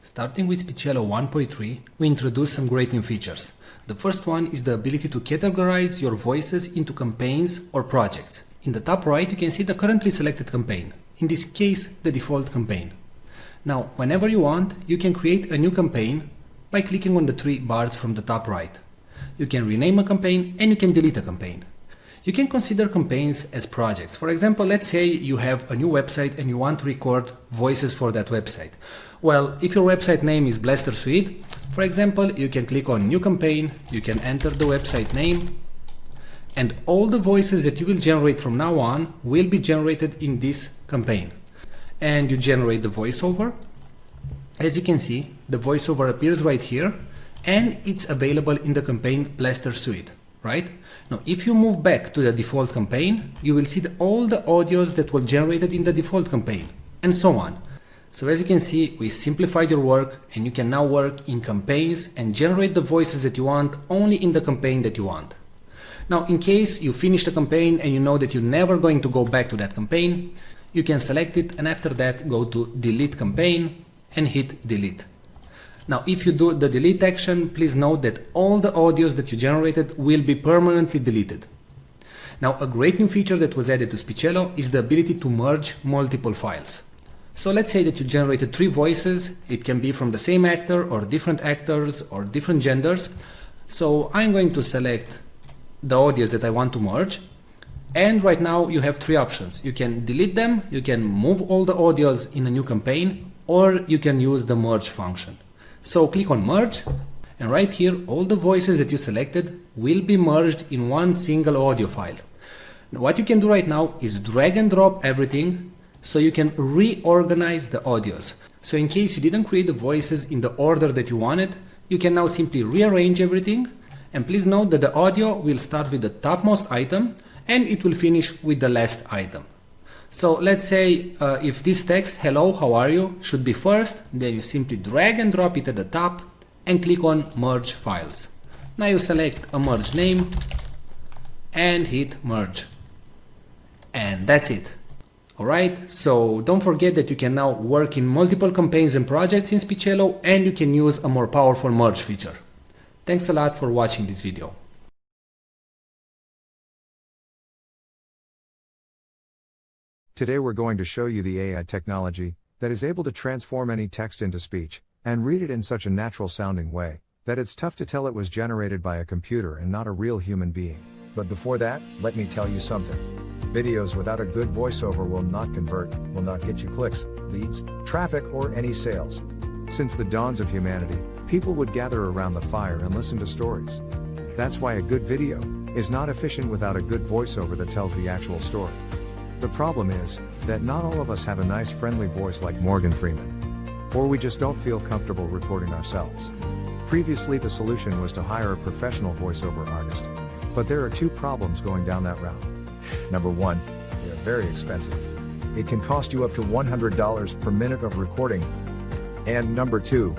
Starting with Speechelo 1.3, we introduced some great new features. The first one is the ability to categorize your voices into campaigns or projects. In the top right, you can see the currently selected campaign. In this case, the default campaign. Now, whenever you want, you can create a new campaign by clicking on the three bars from the top right. You can rename a campaign and you can delete a campaign. You can consider campaigns as projects. For example, let's say you have a new website and you want to record voices for that website. Well, if your website name is Blaster Suite, for example, you can click on New Campaign, you can enter the website name, and all the voices that you will generate from now on will be generated in this campaign. And you generate the voiceover. As you can see, the voiceover appears right here, and it's available in the campaign Blaster Suite, right? Now, if you move back to the default campaign, you will see all the audios that were generated in the default campaign, and so on. So as you can see, we simplified your work, and you can now work in campaigns and generate the voices that you want only in the campaign that you want. Now, in case you finish the campaign and you know that you're never going to go back to that campaign, you can select it and after that go to Delete Campaign and hit Delete. Now, if you do the delete action, please note that all the audios that you generated will be permanently deleted. Now, a great new feature that was added to Speechelo is the ability to merge multiple files. So let's say that you generated 3 voices. It can be from the same actor or different actors or different genders. So I'm going to select the audios that I want to merge. And right now you have 3 options. You can delete them, you can move all the audios in a new campaign, or you can use the merge function. So click on merge, and right here all the voices that you selected will be merged in one single audio file. Now, what you can do right now is drag and drop everything so you can reorganize the audios. So in case you didn't create the voices in the order that you wanted, you can now simply rearrange everything. And please note that the audio will start with the topmost item and it will finish with the last item. So let's say if this text, hello, how are you, should be first, then you simply drag and drop it at the top and click on merge files. Now you select a merge name and hit merge. And that's it. Alright, so don't forget that you can now work in multiple campaigns and projects in Speechelo, and you can use a more powerful merge feature. Thanks a lot for watching this video. Today we're going to show you the AI technology that is able to transform any text into speech and read it in such a natural sounding way that it's tough to tell it was generated by a computer and not a real human being. But before that, let me tell you something. Videos without a good voiceover will not convert, will not get you clicks, leads, traffic, or any sales. Since the dawns of humanity, people would gather around the fire and listen to stories. That's why a good video is not efficient without a good voiceover that tells the actual story. The problem is that not all of us have a nice friendly voice like Morgan Freeman. Or we just don't feel comfortable recording ourselves. Previously the solution was to hire a professional voiceover artist. But there are 2 problems going down that route. Number 1, they are very expensive. It can cost you up to $100 per minute of recording. And number 2,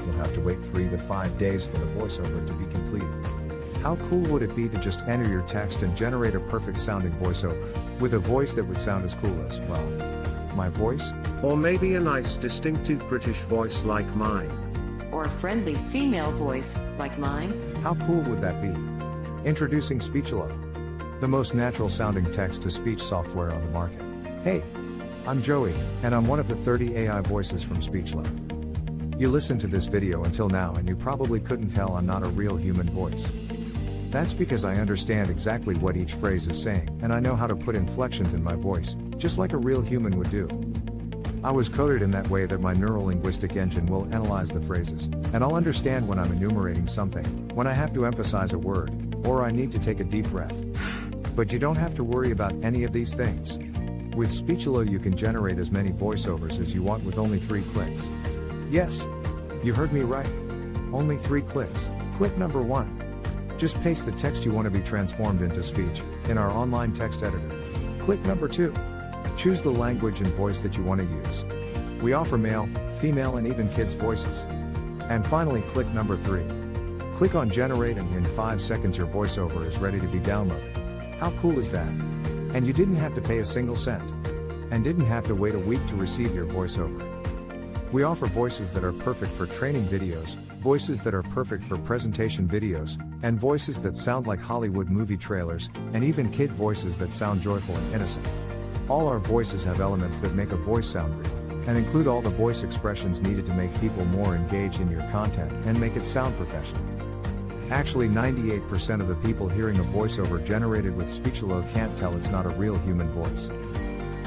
you'll have to wait 3 to 5 days for the voiceover to be completed. How cool would it be to just enter your text and generate a perfect sounding voiceover, with a voice that would sound as cool as, well, my voice? Or maybe a nice distinctive British voice like mine. Or a friendly female voice like mine? How cool would that be? Introducing Speechelo, the most natural sounding text-to-speech software on the market. Hey, I'm Joey, and I'm one of the 30 AI voices from Speechelo. You listened to this video until now and you probably couldn't tell I'm not a real human voice. That's because I understand exactly what each phrase is saying, and I know how to put inflections in my voice, just like a real human would do. I was coded in that way that my neuro-linguistic engine will analyze the phrases, and I'll understand when I'm enumerating something, when I have to emphasize a word, or I need to take a deep breath. But you don't have to worry about any of these things. With Speechelo you can generate as many voiceovers as you want with only 3 clicks. Yes, you heard me right. Only 3 clicks. Click number 1. Just paste the text you want to be transformed into speech in our online text editor. Click number 2. Choose the language and voice that you want to use. We offer male, female, and even kids' voices. And finally, click number 3. Click on generate and in 5 seconds your voiceover is ready to be downloaded. How cool is that? And you didn't have to pay a single cent. And didn't have to wait a week to receive your voiceover. We offer voices that are perfect for training videos, voices that are perfect for presentation videos, and voices that sound like Hollywood movie trailers, and even kid voices that sound joyful and innocent. All our voices have elements that make a voice sound real, and include all the voice expressions needed to make people more engaged in your content and make it sound professional. Actually, 98% of the people hearing a voiceover generated with Speechelo can't tell it's not a real human voice.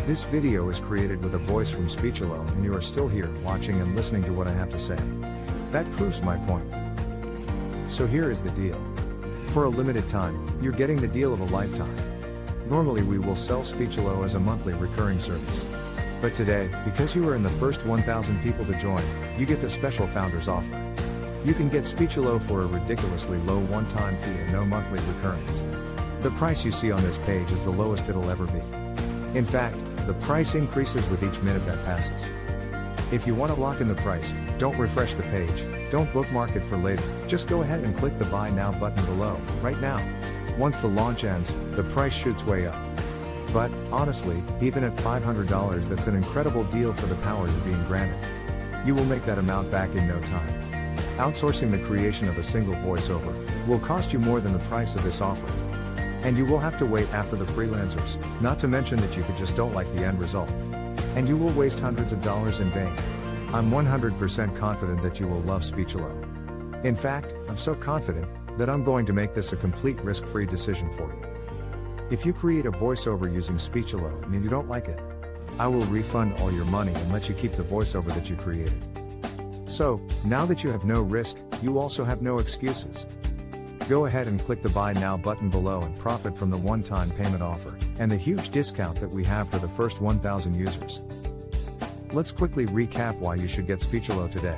This video is created with a voice from Speechelo, and you are still here, watching and listening to what I have to say. That proves my point. So here is the deal. For a limited time, you're getting the deal of a lifetime. Normally we will sell Speechelo as a monthly recurring service. But today, because you are in the first 1,000 people to join, you get the special founders offer. You can get Speechelo for a ridiculously low one-time fee and no monthly recurrings. The price you see on this page is the lowest it'll ever be. In fact, the price increases with each minute that passes. If you want to lock in the price, don't refresh the page, don't bookmark it for later, just go ahead and click the Buy Now button below, right now. Once the launch ends, the price shoots way up. But, honestly, even at $500 that's an incredible deal for the power you're being granted. You will make that amount back in no time. Outsourcing the creation of a single voiceover will cost you more than the price of this offer. And you will have to wait after the freelancers, not to mention that you just don't like the end result. And you will waste hundreds of dollars in vain. I'm 100% confident that you will love Speechelo. In fact, I'm so confident that I'm going to make this a complete risk-free decision for you. If you create a voiceover using Speechelo and you don't like it, I will refund all your money and let you keep the voiceover that you created. So, now that you have no risk, you also have no excuses. Go ahead and click the Buy Now button below and profit from the one-time payment offer, and the huge discount that we have for the first 1,000 users. Let's quickly recap why you should get Speechelo today.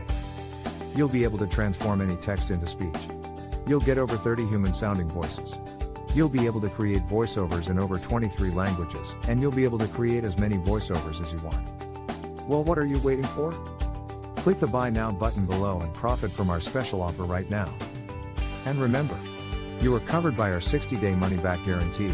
You'll be able to transform any text into speech. You'll get over 30 human-sounding voices. You'll be able to create voiceovers in over 23 languages, and you'll be able to create as many voiceovers as you want. Well, what are you waiting for? Click the Buy Now button below and profit from our special offer right now. And remember, you are covered by our 60-day money-back guarantee.